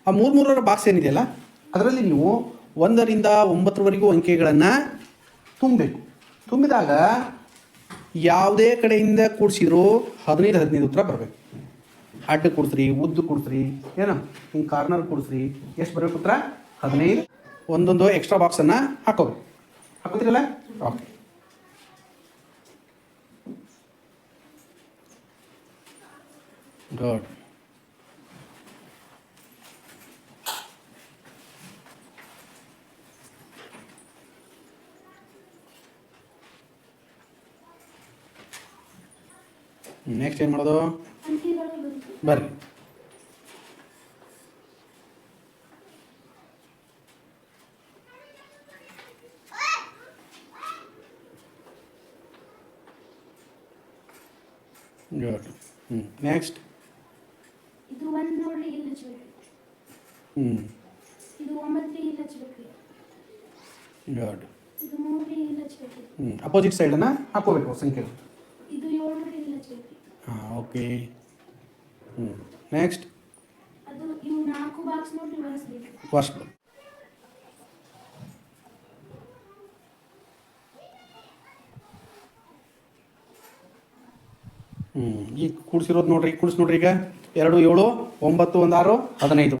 ಆ 3 ಬಾಕ್ಸ್ ಏನಿದೆಯಲ್ಲ ಅದರಲ್ಲಿ ನೀವು 1ರಿಂದ 9ರವರೆಗೂ ಅಂಕೆಗಳನ್ನು ತುಂಬಬೇಕು. ತುಂಬಿದಾಗ ಯಾವುದೇ ಕಡೆಯಿಂದ ಕೂಡಿಸಿದ್ರು 15 ಉತ್ತರ ಬರಬೇಕು. ಅಡ್ಡ ಕೂಡಿಸ್ರಿ, ಉದ್ದು ಕೂಡಿಸ್ರಿ, ಏನೋ ಹಿಂಗೆ ಕಾರ್ನರ್ ಕೂಡಿಸ್ರಿ, ಎಷ್ಟು ಬರಬೇಕು ಉತ್ತರ? 15. ಒಂದೊಂದು ಎಕ್ಸ್ಟ್ರಾ ಬಾಕ್ಸನ್ನು ಹಾಕೋಬೇಕು. ಹಾಕೋತಿರಲ್ಲ? ಓಕೆ. ಗುಡ್. ನೆಕ್ಸ್ಟ್ ಏನು ಮಾಡೋದು? ಬರ್ರಿ. ಗುಡ್. ನೆಕ್ಸ್ಟ್. ಇದು 1 ನೋಡಿ ಇಲ್ಲಿ ಹಚ್ಚಬೇಕು. ಇದು 9 ಇಲ್ಲಿ ಹಚ್ಚಬೇಕು. ಗುಡ್. ಇದು 3 ಇಲ್ಲಿ ಹಚ್ಚಬೇಕು. ಅಪೋಸಿಟ್ ಸೈಡನ್ನು ಹಾಕೋಬೇಕು ಸಂಖ್ಯೆ. ಇದು 7 ಇಲ್ಲಿ ಹಚ್ಚಬೇಕು. ಓಕೆ. ನೆಕ್ಸ್ಟ್. ಅದು ಇವು 4 ಬಾಕ್ಸ್ ನೋಡಿ ಒರೆಸಬೇಕು. ಫಸ್ಟ್. ಈಗ ಕೂಡಿಸಿರೋದು ನೋಡ್ರಿ, ಈಗ 2, 7, 9, 1, 6, 15.